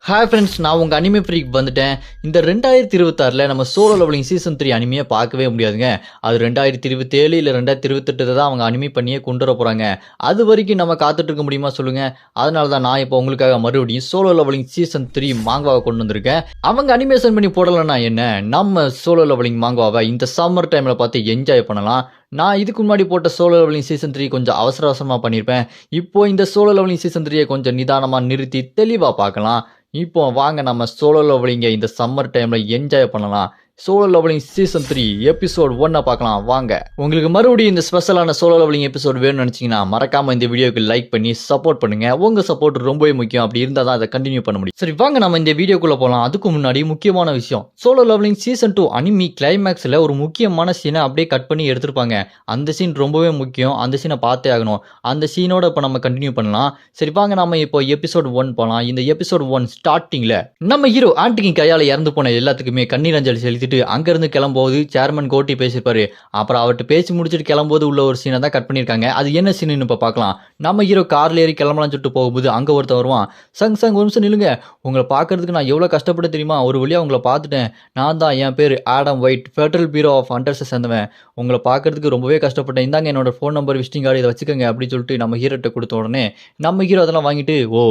Hi friends, நான் உங்கள் anime freak வந்துட்டேன். இந்த 2026 நம்ம சோலோ லெவலிங் சீசன் 3 அனிமையை பார்க்கவே முடியாதுங்க. அது 2027 இல்லை 2028 தான் அவங்க அனிமே பண்ணியே கொண்டு வர போகிறாங்க. அது வரைக்கும் நம்ம காத்துட்டு இருக்க முடியுமா சொல்லுங்கள். அதனால தான் நான் இப்போ உங்களுக்காக மறுபடியும் சோலோ லெவலிங் சீசன் 3 மாங்காவை கொண்டு வந்திருக்கேன். அவங்க அனிமேஷன் பண்ணி போடலைன்னா என்ன, நம்ம சோலோ லெவலிங் மாங்காவை இந்த சம்மர் டைமில் பார்த்து என்ஜாய் பண்ணலாம். நான் இதுக்கு முன்னாடி போட்ட சோலோ லெவலிங் சீசன் 3 கொஞ்சம் அவசரமாக பண்ணியிருப்பேன். இப்போ இந்த சோலோ லெவலிங் சீசன் 3 கொஞ்சம் நிதானமாக நிறுத்தி தெளிவாக பார்க்கலாம். இப்போ வாங்க நம்ம சோலோ லெவலிங்கை இந்த சம்மர் டைமில் என்ஜாய் பண்ணலாம். சோலோ லெவலிங் சீசன் 3 எபிசோட் 1 பார்க்கலாம் வாங்க. உங்களுக்கு மறுபடியும் இந்த ஸ்பெஷலான சோலோ லெவலிங் எபிசோட் வேணும்னு நினச்சிங்கன்னா மறக்காமல் இந்த வீடியோக்கு லைக் பண்ணி சப்போர்ட் பண்ணுங்கள். உங்கள் சப்போர்ட் ரொம்பவே முக்கியம். அப்படி இருந்தால் தான் அதை கண்டினியூ பண்ண முடியும். சரி வாங்க நம்ம இந்த வீடியோக்குள்ளே போகலாம். அதுக்கு முன்னாடி முக்கியமான விஷயம், சோலோ லெவலிங் சீசன் 2 அனிமி கிளைமேக்ஸில் ஒரு முக்கியமான சீனை அப்படியே கட் பண்ணி எடுத்திருப்பாங்க. அந்த சீன் ரொம்பவே முக்கியம். அந்த சீனை பார்த்தே ஆகணும். அந்த சீனோட இப்போ நம்ம கண்டினியூ பண்ணலாம். சரி வாங்க நம்ம இப்போ எபிசோட் 1 போகலாம். இந்த எபிசோட் 1 ஸ்டார்டிங்கில் நம்ம ஹீரோ ஆன்டிகின் கையால் இறந்து போன எல்லாத்துக்குமே கண்ணீர் அஞ்சலி செலுத்திட்டு அங்கிருந்து கிளம்போது சேர்மன் கோட்டி பேசியிருப்பாரு. அப்புறம் அவர்கிட்ட பேசி முடிச்சுட்டு கிளம்போது உள்ள ஒரு சீனை தான் கட் பண்ணியிருக்காங்க. அது என்ன சீன் இப்போ பார்க்கலாம். நம்ம ஹீரோ கார்ல ஏறி கிளம்பலாம்னு சொல்லிட்டு போகும்போது அங்கே ஒருத்தன் வருவான். சங் ஒரு நிமிஷம் நில்லுங்க, உங்களை பார்க்கறதுக்கு நான் எவ்வளோ கஷ்டப்பட்டு தெரியுமா, ஒரு வழியாக உங்களை பார்த்துட்டேன். நான் தான், என் பேர் Adam White, Federal Bureau of ஹண்டர்ஸை சேர்ந்தவன். உங்களை பார்க்கறதுக்கு ரொம்பவே கஷ்டப்பட்டேன். இந்தாங்க என்னோட ஃபோன் நம்பர், விசிட்டிங் கார்டு, இதை வச்சுக்கோங்க அப்படின்னு சொல்லிட்டு நம்ம ஹீரோட்ட கொடுத்த உடனே நம்ம ஹீரோ அதெல்லாம் வாங்கிட்டு, ஓ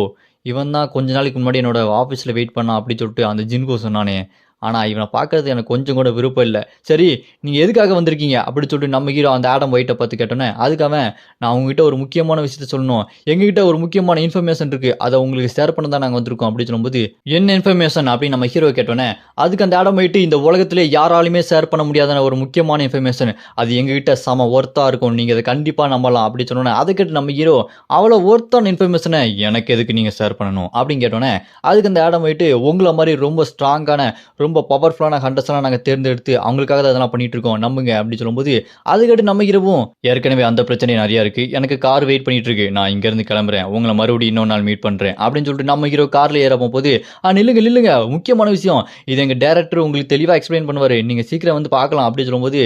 இவன் தான் கொஞ்ச நாளைக்கு முன்னாடி என்னோட ஆஃபீஸில் வெயிட் பண்ணான் அப்படின்னு சொல்லிட்டு அந்த ஜின்கோ சொன்னானே, ஆனால் இவனை பார்க்கறது எனக்கு கொஞ்சம் கூட விருப்பம் இல்லை. சரி நீங்கள் எதுக்காக வந்திருக்கீங்க அப்படின்னு சொல்லிட்டு நம்ம ஹீரோ அந்த ஆடம் ஒயிட்டை பார்த்து கேட்டோன்னே, அதுக்காக நான் உங்ககிட்ட ஒரு முக்கியமான விஷயத்த சொல்லணும். எங்ககிட்ட ஒரு முக்கியமான இன்ஃபர்மேஷன் இருக்குது, அதை உங்களுக்கு ஷேர் பண்ண தான் நாங்கள் வந்திருக்கோம் அப்படின்னு சொல்லும்போது, என்ன இன்ஃபர்மேஷன் அப்படின்னு நம்ம ஹீரோ கேட்டோன்னே, அதுக்கு அந்த ஆடம் ஒயிட்டு, இந்த உலகத்திலே யாராலுமே ஷேர் பண்ண முடியாத ஒரு முக்கியமான இன்ஃபர்மேஷன், அது எங்ககிட்ட செம ஒர்த்தாக இருக்கும், நீங்கள் அதை கண்டிப்பாக நம்பலாம் அப்படின்னு சொன்னோன்னே, அதை கேட்டு நம்ம ஹீரோ, அவ்வளோ ஒர்த்தான இன்ஃபர்மேஷனை எனக்கு எதுக்கு நீங்கள் ஷேர் பண்ணணும் அப்படின்னு கேட்டோன்னே, அதுக்கு அந்த ஆடம் ஒயிட்டு, உங்களை மாதிரி ரொம்ப ஸ்ட்ராங்கான ரொம்ப பவர்ஃபுல்லான ஹண்டர்ஸ்லாம் நாங்கள் தேர்ந்தெடுத்து அவங்களுக்காக தான் அதெல்லாம் பண்ணிட்டு இருக்கோம், நம்புங்க அப்படின்னு சொல்லும்போது, அதுக்கடுத்து நம்ம ஹீரோவும், ஏற்கனவே அந்த பிரச்சனை நிறையா இருக்குது, எனக்கு கார் வெயிட் பண்ணிட்டு இருக்கு, நான் இங்கேருந்து கிளம்புறேன், உங்களை மறுபடியும் இன்னொரு நாள் மீட் பண்ணுறேன் அப்படின்னு சொல்லிட்டு நம்ம ஹீரோ காரில் ஏற போகும்போது, நில்லுங்க முக்கியமான விஷயம், இது எங்கள் டேரக்டர் உங்களுக்கு தெளிவாக எக்ஸ்பிளைன் பண்ணுவார், நீங்கள் சீக்கிரம் வந்து பார்க்கலாம் அப்படின்னு சொல்லும்போது,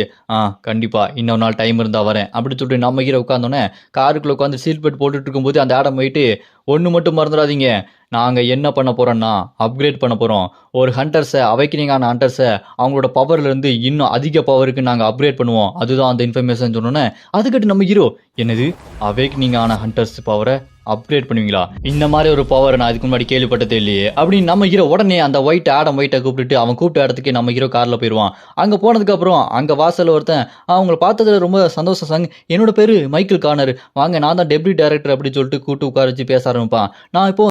கண்டிப்பாக இன்னொரு நாள் டைம் இருந்தால் வரேன் அப்படின்னு சொல்லிட்டு நம்ம ஹீரோ உட்காந்தோன்னே காருக்குள்ளே உட்காந்து சீட் பெல்ட் போட்டுட்டு இருக்கும்போது அந்த ஆடம் போயிட்டு, ஒன்று மட்டும் மறந்துடாதீங்க, நாங்கள் என்ன பண்ண போகிறோன்னா அப்கிரேட் பண்ண போகிறோம். ஒரு ஹண்டர்ஸை, அவைக்கனிங்கான ஹண்டர்ஸை அவங்களோட பவர்லேருந்து இன்னும் அதிக பவருக்கு நாங்கள் அப்கிரேட் பண்ணுவோம், அதுதான் அந்த இன்ஃபர்மேஷன் சொன்னோன்னே, அதுக்கிட்ட நம்ம ஹீரோ, என்னது அவைக்கனிங்கான ஹண்டர்ஸ் பவரை அப்கிரேட் பண்ணுவீங்களா, இந்த மாதிரி ஒரு பவர் நான் இதுக்கு முன்னாடி கேள்விப்பட்டதே இல்லையே அப்படின்னு நம்ம ஹீரோ உடனே அந்த ஆடம் ஒயிட்டை கூப்பிட்டுட்டு அவன் கூப்பிட்ட இடத்துக்கு நம்ம ஹீரோ காரில் போயிடுவான். அங்கே போனதுக்கப்புறம் அங்கே வாசலில் ஒருத்தன், அவங்கள பார்த்ததுல ரொம்ப சந்தோஷம் சாங், என்னோட பேர் மைக்கேல் கார்னர், வாங்க நான் தான் டெப்யூட்டி டைரக்டர் அப்படின்னு சொல்லிட்டு கூப்பிட்டு உட்கார வச்சு பேச ஆரம்பிப்பான். நான் இப்போ